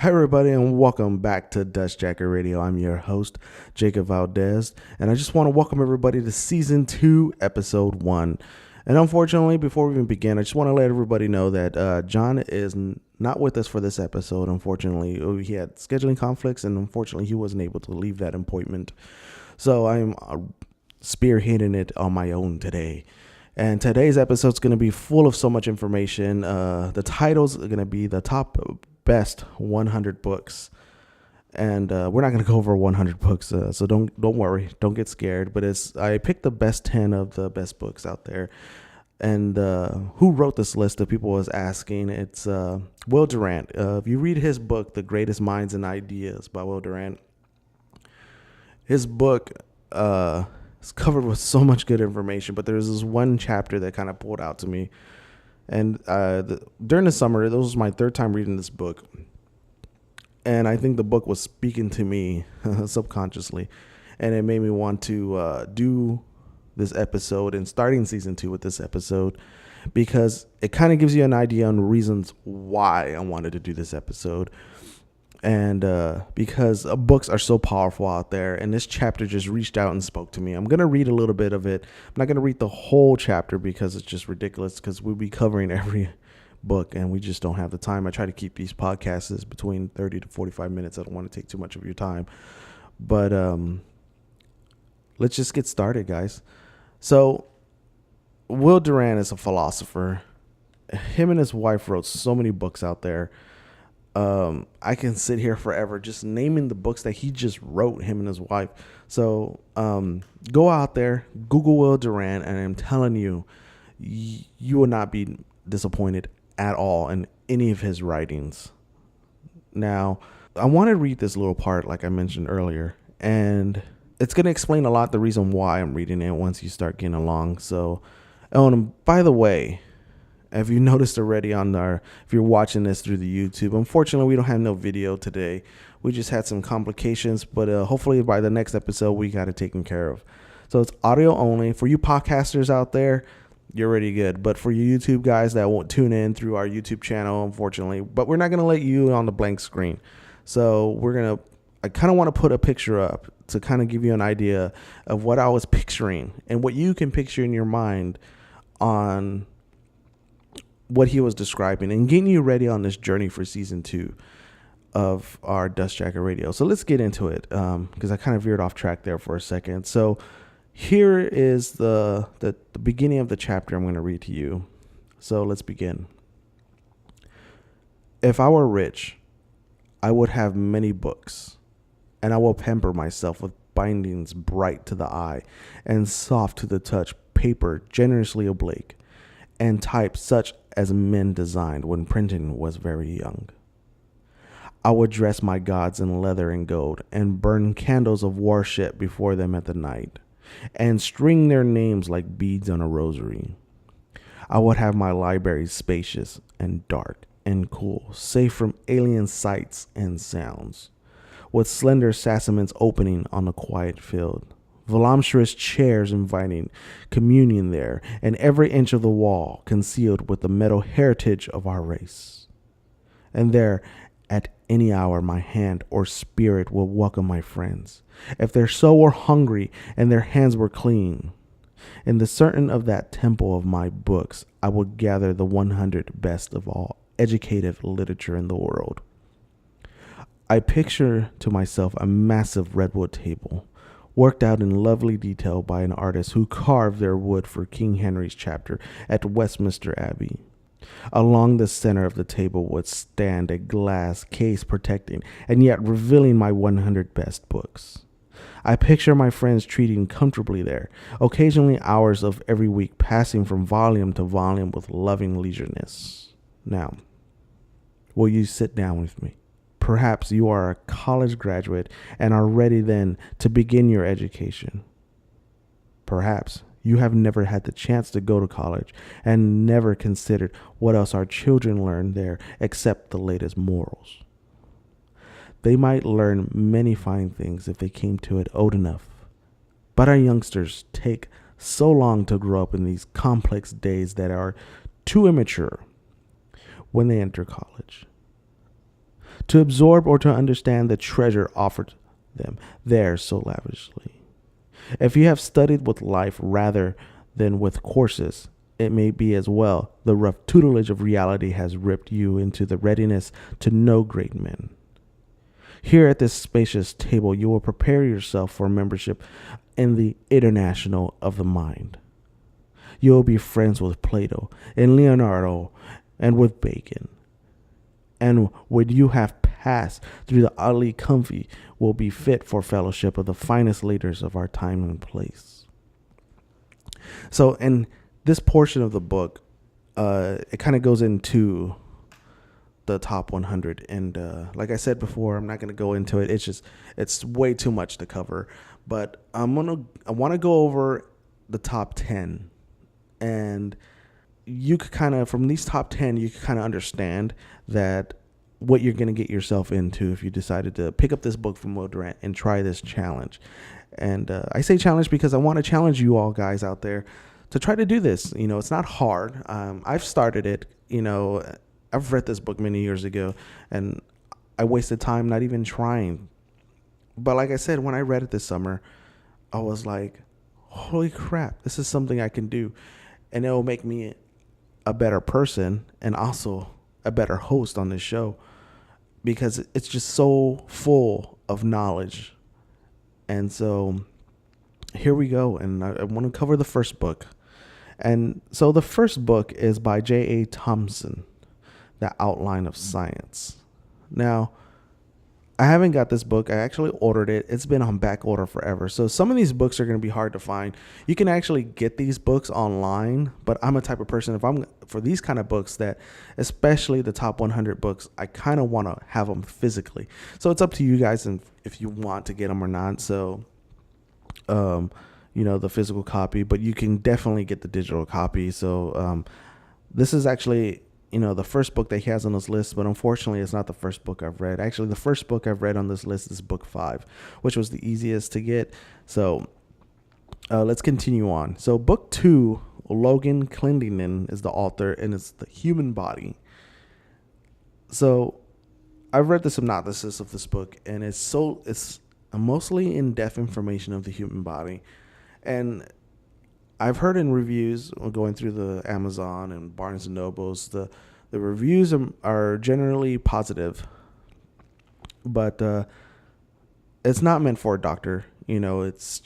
Hi everybody, and welcome back to Dust Jacket Radio. I'm your host, Jacob Valdez, and I just want to welcome everybody to Season 2, Episode 1. And unfortunately, before we even begin, I just want to let everybody know that John is not with us for this episode. Unfortunately, he had scheduling conflicts, and unfortunately, he wasn't able to leave that appointment. So I'm spearheading it on my own today. And today's episode is going to be full of so much information. The titles are going to be the top best 100 books, and we're not going to go over 100 books, so don't worry, don't get scared. But I picked the best 10 of the best books out there. And who wrote this list that people was asking? It's Will Durant. If you read his book, The Greatest Minds and Ideas by Will Durant, his book is covered with so much good information, but there's this one chapter that kind of pulled out to me. And during the summer, this was my third time reading this book. And I think the book was speaking to me subconsciously. And it made me want to do this episode and starting season 2 with this episode, because it kind of gives you an idea on reasons why I wanted to do this episode. And because books are so powerful out there, and this chapter just reached out and spoke to me. I'm going to read a little bit of it. I'm not going to read the whole chapter because it's just ridiculous, because we'll be covering every book and we just don't have the time. I try to keep these podcasts between 30 to 45 minutes. I don't want to take too much of your time. But let's just get started, guys. So Will Durant is a philosopher. Him and his wife wrote so many books out there. I can sit here forever just naming the books that he just wrote, him and his wife. So go out there, Google Will Durant, and I'm telling you, you will not be disappointed at all in any of his writings. Now, I want to read this little part like I mentioned earlier, and it's going to explain a lot the reason why I'm reading it once you start getting along. So, and by the way, if you noticed already if you're watching this through the YouTube, unfortunately, we don't have no video today. We just had some complications, but hopefully by the next episode, we got it taken care of. So it's audio only. For you podcasters out there, you're already good. But for you YouTube guys that won't tune in through our YouTube channel, unfortunately, but we're not going to let you on the blank screen. So I kind of want to put a picture up to kind of give you an idea of what I was picturing and what you can picture in your mind on what he was describing, and getting you ready on this journey for season 2 of our Dust Jacket Radio. So let's get into it, because I kind of veered off track there for a second. So here is the beginning of the chapter I'm going to read to you. So let's begin. If I were rich, I would have many books, and I will pamper myself with bindings bright to the eye and soft to the touch, paper generously oblique, and type such as men designed when printing was very young. I would dress my gods in leather and gold, and burn candles of worship before them at the night, and string their names like beads on a rosary. I would have my library spacious and dark and cool, safe from alien sights and sounds, with slender sassaments opening on a quiet field, voluptuous chairs inviting communion there, and every inch of the wall concealed with the metal heritage of our race. And there, at any hour, my hand or spirit will welcome my friends, if their soul were hungry and their hands were clean. In the certain of that temple of my books, I will gather the 100 best of all educative literature in the world. I picture to myself a massive redwood table, worked out in lovely detail by an artist who carved their wood for King Henry's chapter at Westminster Abbey. Along the center of the table would stand a glass case protecting and yet revealing my 100 best books. I picture my friends treating comfortably there, occasionally hours of every week passing from volume to volume with loving leisureness. Now, will you sit down with me? Perhaps you are a college graduate and are ready then to begin your education. Perhaps you have never had the chance to go to college and never considered what else our children learn there except the latest morals. They might learn many fine things if they came to it old enough. But our youngsters take so long to grow up in these complex days that are too immature when they enter college to absorb or to understand the treasure offered them there so lavishly. If you have studied with life rather than with courses, it may be as well the rough tutelage of reality has ripped you into the readiness to know great men. Here at this spacious table, you will prepare yourself for membership in the International of the Mind. You will be friends with Plato and Leonardo and with Bacon. And when you have passed through the oddly comfy, will be fit for fellowship of the finest leaders of our time and place. So in this portion of the book, it kind of goes into the top 100, and like I said before, I'm not going to go into it. It's way too much to cover, but I want to go over the top 10, and you could kind of, from these top 10, you could kind of understand that what you're going to get yourself into if you decided to pick up this book from Will Durant and try this challenge. And I say challenge because I want to challenge you all guys out there to try to do this. You know, it's not hard. I've started it. You know, I've read this book many years ago, and I wasted time not even trying. But like I said, when I read it this summer, I was like, holy crap, this is something I can do. And it will make me a better person and also a better host on this show, because it's just so full of knowledge. And so here we go. And I want to cover the first book. And so the first book is by J.A. Thomson, The Outline of Science. Now, I haven't got this book. I actually ordered it. It's been on back order forever. So some of these books are going to be hard to find. You can actually get these books online, but I'm a type of person, if I'm for these kind of books, that especially the top 100 books, I kind of want to have them physically. So it's up to you guys and if you want to get them or not. So, you know, the physical copy, but you can definitely get the digital copy. So this is actually, you know, the first book that he has on this list, but unfortunately it's not the first book I've read. Actually, the first book I've read on this list is book 5, which was the easiest to get. So let's continue on. So book 2, Logan Clendenin is the author, and it's the human body. So I've read the synopsis of this book, and it's mostly in-depth information of the human body. And I've heard in reviews going through the Amazon and Barnes and Nobles, the reviews are generally positive, but it's not meant for a doctor. You know, it's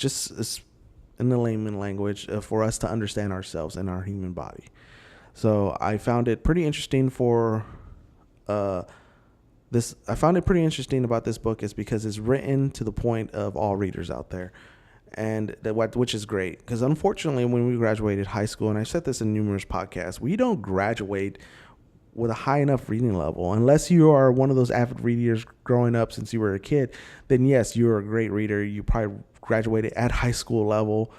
in the layman language for us to understand ourselves and our human body. So I found it pretty interesting I found it pretty interesting about this book is because it's written to the point of all readers out there. And which is great, because unfortunately, when we graduated high school, and I said this in numerous podcasts, we don't graduate with a high enough reading level. Unless you are one of those avid readers growing up since you were a kid, then yes, you're a great reader. You probably graduated at high school level.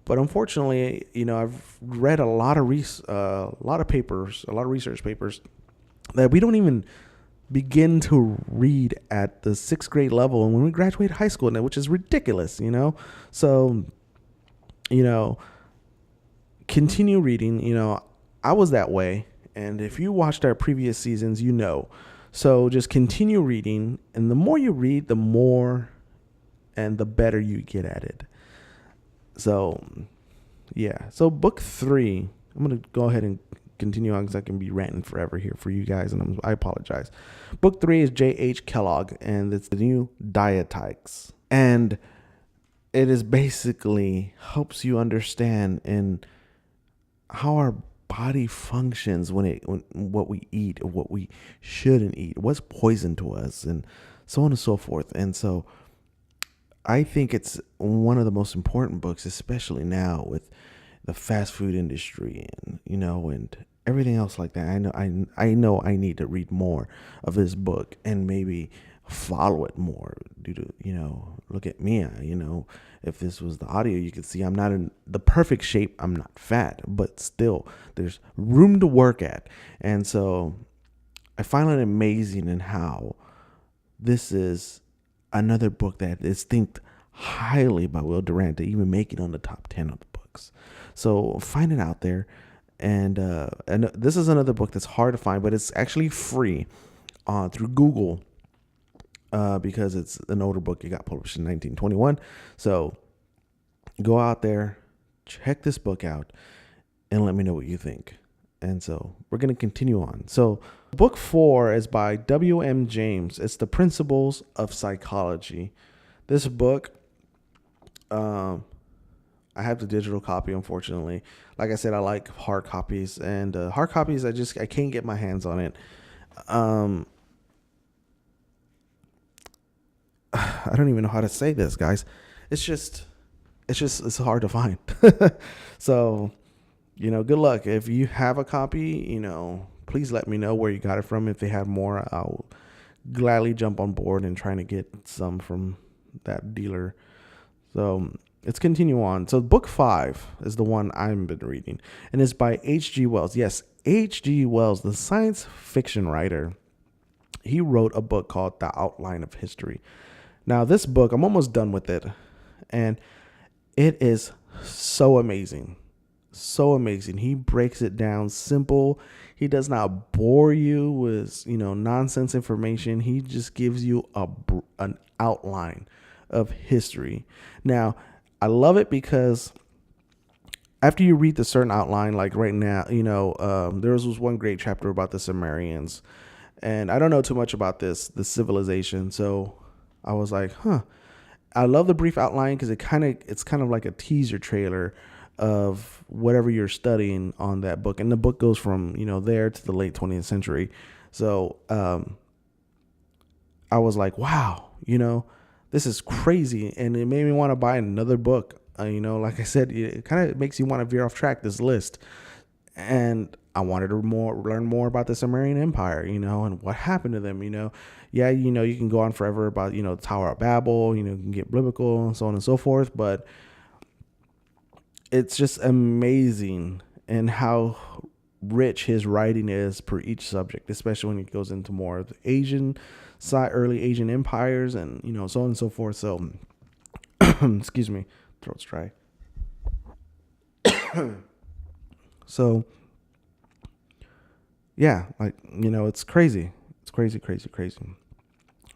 But unfortunately, you know, I've read a lot of research papers that we don't even begin to read at the 6th grade level, and when we graduate high school, which is ridiculous, you know. So, you know, continue reading. You know, I was that way, and if you watched our previous seasons, you know. So just continue reading, and the more you read, the more and the better you get at it. So yeah, so book 3, I'm gonna go ahead and continue on because I can be ranting forever here for you guys, and I apologize. Book 3 is J.H. Kellogg, and it's the new Dietetics, and it is basically helps you understand in how our body functions when what we eat or what we shouldn't eat, what's poison to us, and so on and so forth. And so I think it's one of the most important books, especially now with the fast food industry and and everything else like that. I know I need to read more of this book and maybe follow it more due to look at me. If this was the audio, you could see I'm not in the perfect shape. I'm not fat, but still there's room to work at. And so I find it amazing in how this is another book that is think highly by Will Durant to even make it on the top 10 of the books. So find it out there. And this is another book that's hard to find, but it's actually free through Google because it's an older book. It got published in 1921. So go out there, check this book out, and let me know what you think. And so we're going to continue on. So book 4 is by W.M. James. It's The Principles of Psychology. This book, I have the digital copy, unfortunately. Like I said, I like hard copies, and hard copies, I can't get my hands on it. I don't even know how to say this, guys. It's hard to find. So, good luck. If you have a copy, please let me know where you got it from. If they have more, I'll gladly jump on board and trying to get some from that dealer. So let's continue on. So book 5 is the one I've been reading, and it's by H.G. Wells. Yes, H.G. Wells, the science fiction writer. He wrote a book called The Outline of History. Now, this book, I'm almost done with it, and it is so amazing. So amazing. He breaks it down simple. He does not bore you with, nonsense information. He just gives you an outline of history. Now, I love it because after you read the certain outline, like right now, there was one great chapter about the Sumerians, and I don't know too much about the civilization. So I was like, I love the brief outline because it's kind of like a teaser trailer of whatever you're studying on that book. And the book goes from, there to the late 20th century. So I was like, wow, this is crazy. And it made me want to buy another book. Like I said, it kind of makes you want to veer off track, this list. And I wanted to learn more about the Sumerian Empire, and what happened to them, Yeah, you can go on forever about, the Tower of Babel, you can get biblical and so on and so forth. But it's just amazing and how rich his writing is per each subject, especially when he goes into more of the Asian side, early Asian empires, and so on and so forth. So excuse me, throat's dry. So yeah, it's crazy. It's crazy.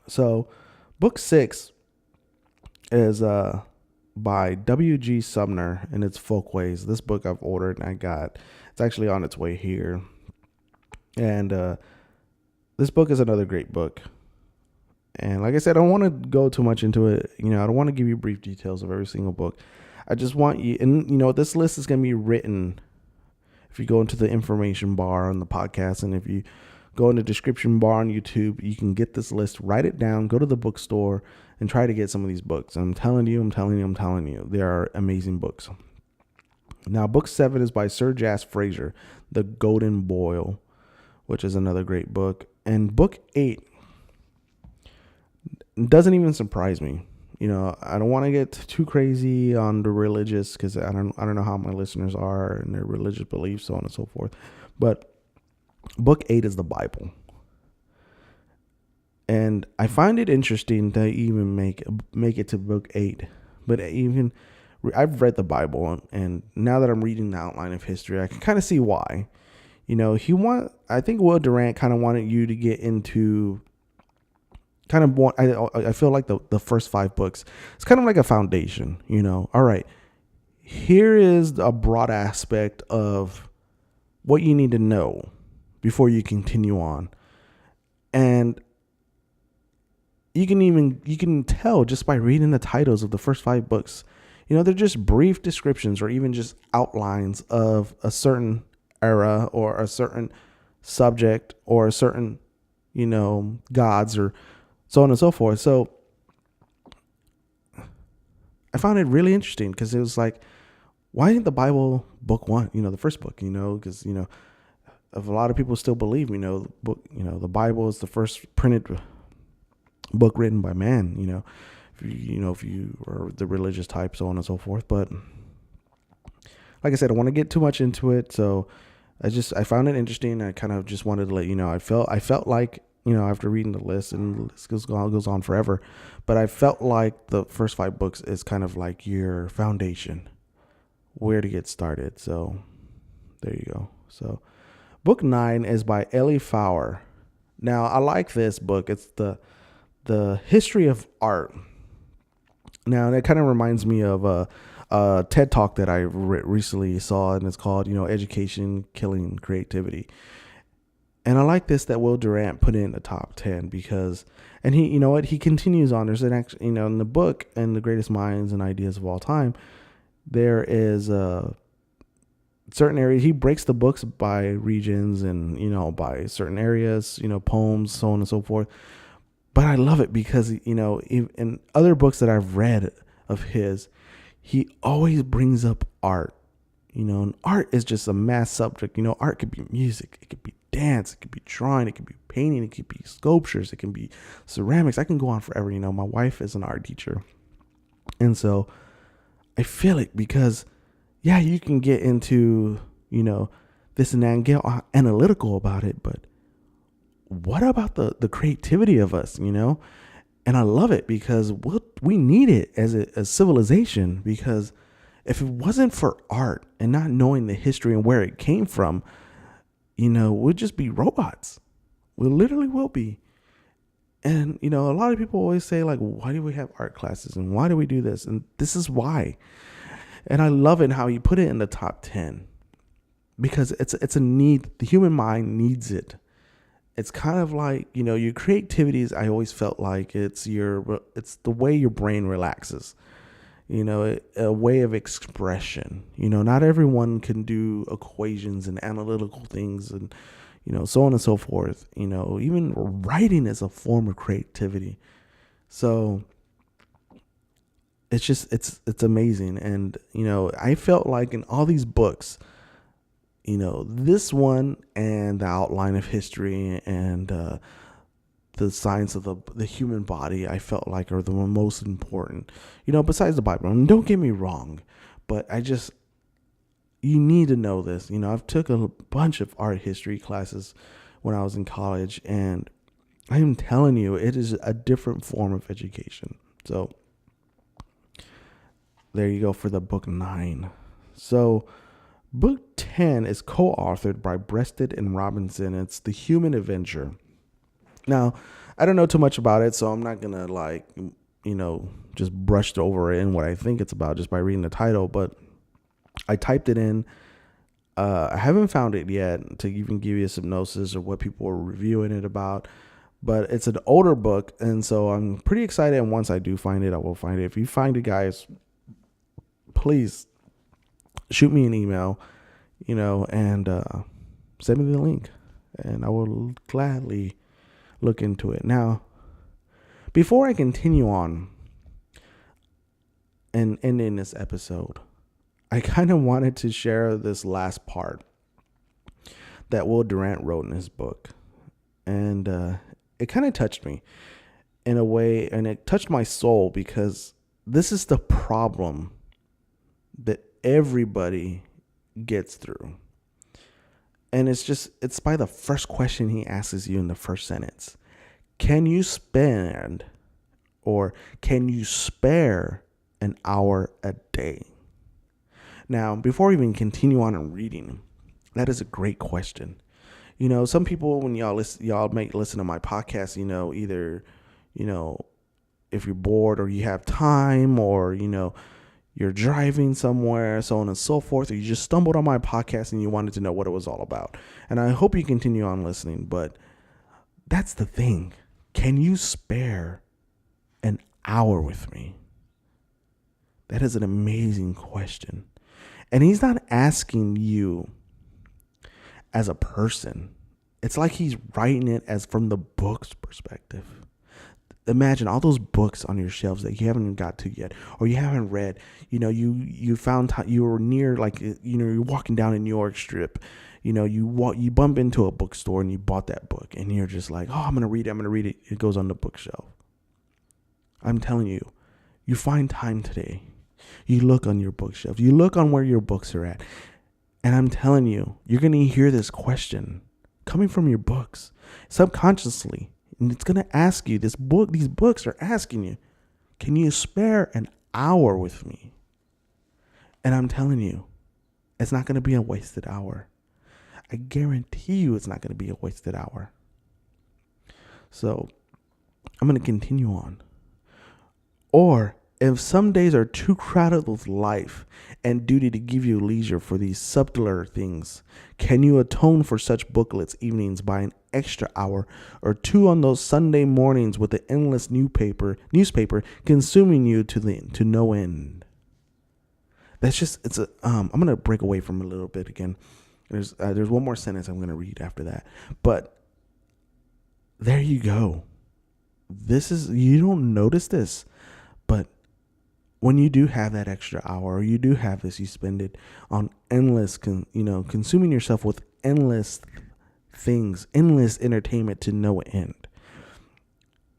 So book 6 is by W.G. Sumner, and it's Folkways. This book I've ordered and I got. It's actually on its way here. And this book is another great book. And like I said, I don't want to go too much into it. I don't want to give you brief details of every single book. I just want you, and this list is going to be written. If you go into the information bar on the podcast, and if you go in the description bar on YouTube, you can get this list, write it down, go to the bookstore, and try to get some of these books. I'm telling you, they are amazing books. Now, book 7 is by Sir Jas Fraser, The Golden Boil, which is another great book. And book 8 doesn't even surprise me. I don't want to get too crazy on the religious, because I don't know how my listeners are and their religious beliefs, so on and so forth. But book 8 is the Bible. And I find it interesting to even make it to book 8. But I've read the Bible, and now that I'm reading the outline of history, I can kind of see why. I think Will Durant kind of wanted you to get into I feel like the first 5 books, it's kind of like a foundation, all right, here is a broad aspect of what you need to know before you continue on. And you can tell just by reading the titles of the first 5 books, they're just brief descriptions or even just outlines of a certain era or a certain subject or a certain, gods or so on and so forth. So I found it really interesting because it was like, why isn't the Bible book one, the first book, because, if a lot of people still believe, the book, the Bible is the first printed book written by man, if you are the religious type, so on and so forth. But like I said, I want to get too much into it. So I found it interesting. I kind of just wanted to let you know, I felt like, after reading the list, and the list goes on forever, but I felt like the first 5 books is kind of like your foundation, where to get started. So there you go. So book 9 is by ELIE FAURE. Now I like this book. It's the history of art. Now that kind of reminds me of a TED talk that I recently saw, and it's called, Education Killing Creativity. And I like this, that Will Durant put in the top 10 because, and he, he continues on. There's an actual, in the book, and the greatest minds and ideas of all time, there is a certain area. He breaks the books by regions and, by certain areas, poems, so on and so forth. But I love it because, in other books that I've read of his, he always brings up art, and art is just a mass subject. Art could be music, it could be dance, it could be drawing, it could be painting, it could be sculptures, it can be ceramics. I can go on forever. My wife is an art teacher. And so I feel it because, yeah, you can get into, this and that and get analytical about it, but what about the creativity of us, And I love it because we need it as a civilization, because if it wasn't for art and not knowing the history and where it came from, we'll just be robots. We literally will be. And, a lot of people always say, like, why do we have art classes and why do we do this? And this is why. And I love it how you put it in the top 10 because it's a need. The human mind needs it. It's kind of like, your creativity is, I always felt like it's the way your brain relaxes, a way of expression. Not everyone can do equations and analytical things and, so on and so forth. Even writing is a form of creativity. So it's just, it's amazing. And, I felt like in all these books, this one and the outline of history and the science of the human body, I felt like are the most important, besides the Bible. And don't get me wrong, but you need to know this. I've took a bunch of art history classes when I was in college, and I am telling you, it is a different form of education. So there you go for the book 9. So book 10 is co-authored by Breasted and Robinson. It's The Human Avenger. Now, I don't know too much about it, so I'm not going to just brushed over it in what I think it's about just by reading the title, but I typed it in. I haven't found it yet to even give you a synopsis or what people are reviewing it about, but it's an older book, and so I'm pretty excited, and once I do find it, I will find it. If you find it, guys, please shoot me an email, and send me the link, and I will gladly look into it. Now, before I continue on and end in this episode, I kind of wanted to share this last part that Will Durant wrote in his book, and it kind of touched me in a way, and it touched my soul because this is the problem that everybody gets through. And it's by the first question he asks you in the first sentence. Can you spare an hour a day? Now, before we even continue on and reading, that is a great question. Some people, when y'all may listen to my podcast, either, if you're bored or you have time, or, you're driving somewhere, so on and so forth, or you just stumbled on my podcast and you wanted to know what it was all about. And I hope you continue on listening, but that's the thing. Can you spare an hour with me? That is an amazing question. And he's not asking you as a person. It's like he's writing it as from the book's perspective. imagine all those books on your shelves that you haven't got to yet, or you haven't read. You found you were near, like, you're walking down a New York strip. You bump into a bookstore and you bought that book, and you're just like, oh, I'm gonna read it. It goes on the bookshelf. I'm telling you, you find time today. You look on your bookshelf. You look on where your books are at, and I'm telling you, you're gonna hear this question coming from your books subconsciously. And it's going to ask you, these books are asking you, can you spare an hour with me? And I'm telling you, it's not going to be a wasted hour. I guarantee you it's not going to be a wasted hour. So I'm going to continue on. Or if some days are too crowded with life and duty to give you leisure for these subtler things, can you atone for such booklets evenings by an extra hour or two on those Sunday mornings with the endless newspaper consuming you to no end? That's just, I'm going to break away from a little bit again. There's one more sentence I'm going to read after that. But there you go. You don't notice this, but when you do have that extra hour, or you do have this, you spend it on endless, consuming yourself with endless things, endless entertainment to no end.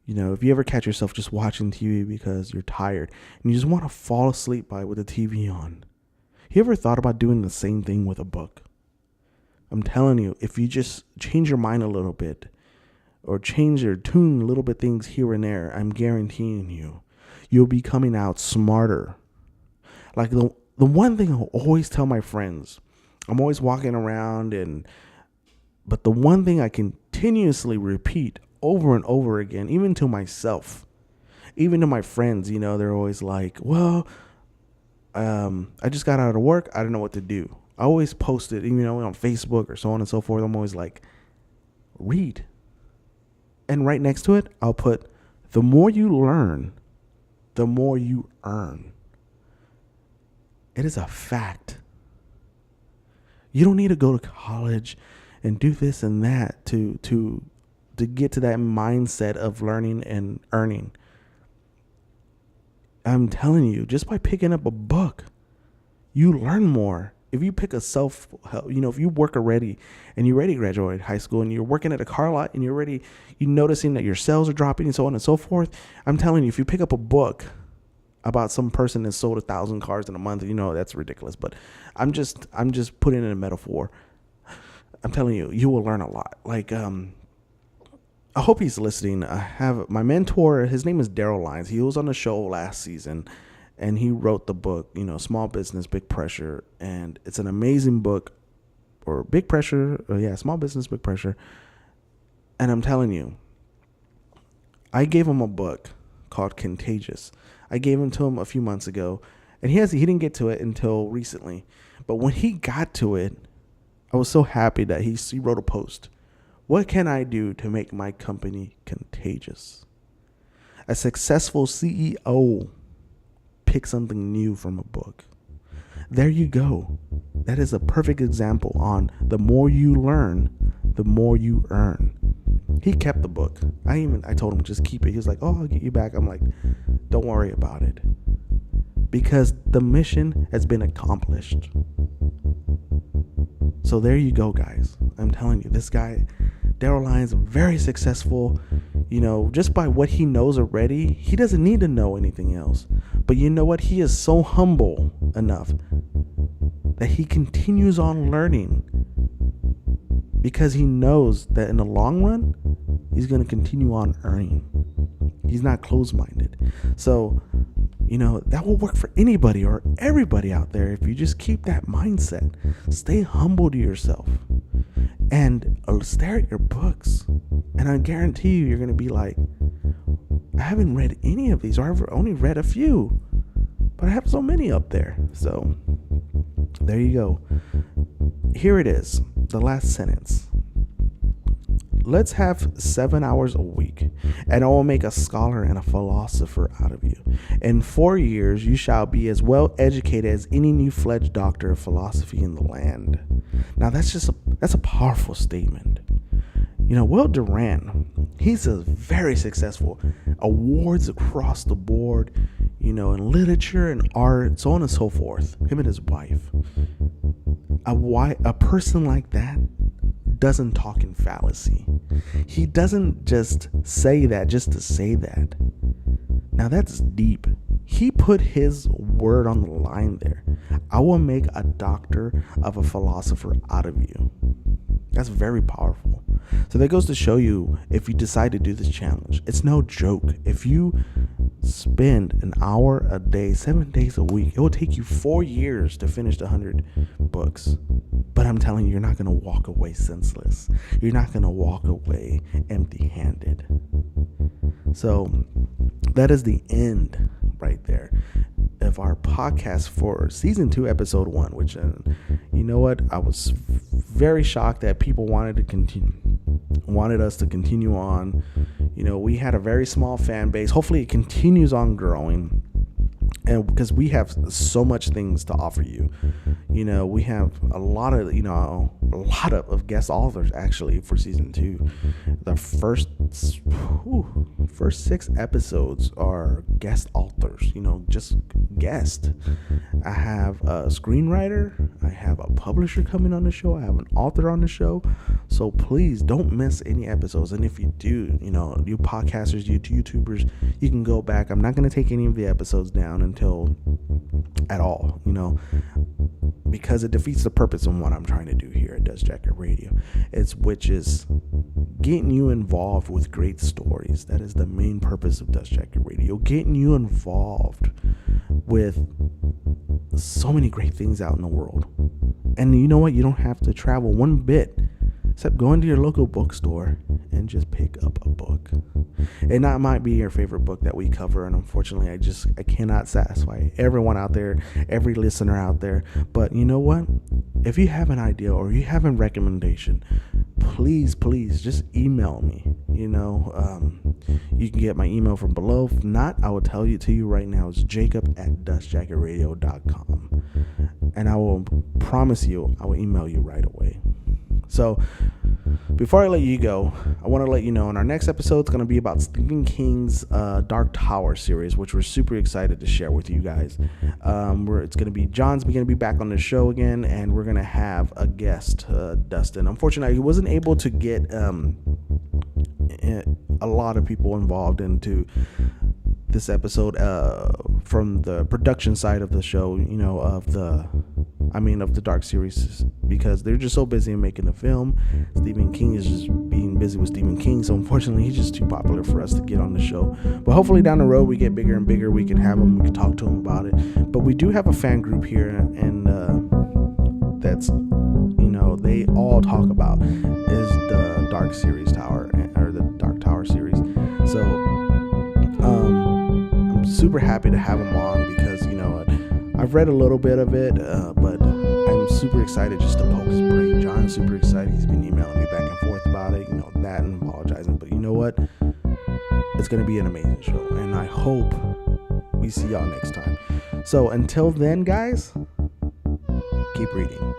If you ever catch yourself just watching TV because you're tired and you just want to fall asleep with the TV on, you ever thought about doing the same thing with a book? I'm telling you, if you just change your mind a little bit, or change or tune a little bit things here and there, I'm guaranteeing you'll be coming out smarter. Like the one thing I'll always tell my friends, I'm always walking around, but the one thing I continuously repeat over and over again, even to myself, even to my friends, they're always like, well, I just got out of work. I don't know what to do. I always post it, on Facebook or so on and so forth. I'm always like, read. And right next to it, I'll put, the more you learn, the more you earn. It is a fact. You don't need to go to college and do this and that to get to that mindset of learning and earning. I'm telling you, just by picking up a book, you learn more. If you pick a self-help, if you work already and you already graduated high school and you're working at a car lot and you're noticing that your sales are dropping and so on and so forth, I'm telling you, if you pick up a book about some person that sold 1,000 cars in a month, that's ridiculous. But I'm just putting in a metaphor. I'm telling you, you will learn a lot. Like, I hope he's listening. I have my mentor. His name is Daryl Lyons. He was on the show last season. And he wrote the book, Small Business, Big Pressure. And it's an amazing book, or Big Pressure. Small Business, Big Pressure. And I'm telling you, I gave him a book called Contagious. I gave him to him a few months ago. And he didn't get to it until recently. But when he got to it, I was so happy that he wrote a post. What can I do to make my company contagious? A successful CEO pick something new from a book. There you go. That is a perfect example on the more you learn, the more you earn. He kept the book. I told him, just keep it. He was like, oh, I'll get you back. I'm like, don't worry about it. Because the mission has been accomplished. So there you go, guys. I'm telling you, this guy, Daryl Lyons, very successful. Just by what he knows already, he doesn't need to know anything else. But you know what? He is so humble enough that he continues on learning because he knows that in the long run, he's going to continue on earning. He's not closed-minded. So, that will work for anybody or everybody out there if you just keep that mindset. Stay humble to yourself and stare at your books. And I guarantee you're going to be like, I haven't read any of these, or I've only read a few, but I have so many up there. So there you go. Here it is, the last sentence. Let's have 7 hours a week, and I will make a scholar and a philosopher out of you. In 4 years, you shall be as well educated as any new-fledged doctor of philosophy in the land. Now, that's a powerful statement. Will Durant, he's a very successful, awards across the board, in literature and art, so on and so forth. Him and his wife. A person like that doesn't talk in fallacy. He doesn't just say that just to say that. Now that's deep. He put his word on the line there. I will make a doctor of a philosopher out of you. That's very powerful. So that goes to show you, if you decide to do this challenge, it's no joke. If you spend an hour a day, 7 days a week, it will take you 4 years to finish the 100 books. But I'm telling you, you're not going to walk away senseless. You're not going to walk away empty-handed. So that is the end right there of our podcast for season 2, episode 1, which, you know what? I was very shocked that people wanted us to continue on. We had a very small fan base. Hopefully it continues on growing. And because we have so much things to offer you, we have a lot of guest authors actually for season 2. The first 6 episodes are guest authors, just guest. I have a screenwriter, I have a publisher coming on the show, I have an author on the show. So please don't miss any episodes. And if you do, you podcasters, you YouTubers, you can go back. I'm not going to take any of the episodes down until at all, because it defeats the purpose of what I'm trying to do here at Dust Jacket Radio. Which is getting you involved with great stories. That is the main purpose of Dust Jacket Radio. Getting you involved with so many great things out in the world. And you know what? You don't have to travel one bit, except go into your local bookstore and just pick up a book. And that might be your favorite book that we cover, and unfortunately I cannot satisfy everyone out there, every listener out there. But you know what? If you have an idea or you have a recommendation, please just email me. You can get my email from below. If not, I will tell you to you right now. It's jacob@dustjacketradio.com, and I will promise you I will email you right away. So before I let you go, I want to let you know, in our next episode, it's going to be about Stephen King's Dark Tower series, which we're super excited to share with you guys. John's going to be back on the show again, and we're going to have a guest, Dustin. Unfortunately, he wasn't able to get a lot of people involved into this episode from the production side of the show, of the Dark series, because they're just so busy in making the film. Stephen King is just being busy with Stephen King, so unfortunately he's just too popular for us to get on the show. But hopefully down the road we get bigger and bigger, we can have him, we can talk to him about it. But we do have a fan group here, and that's they all talk about is the Dark series Tower, or the Dark Tower series. So I'm super happy to have him on, because I've read a little bit of it, but I'm super excited just to poke his brain. John's super excited. He's been emailing me back and forth about it, that, and apologizing. But you know what? It's going to be an amazing show, and I hope we see y'all next time. So until then, guys, keep reading.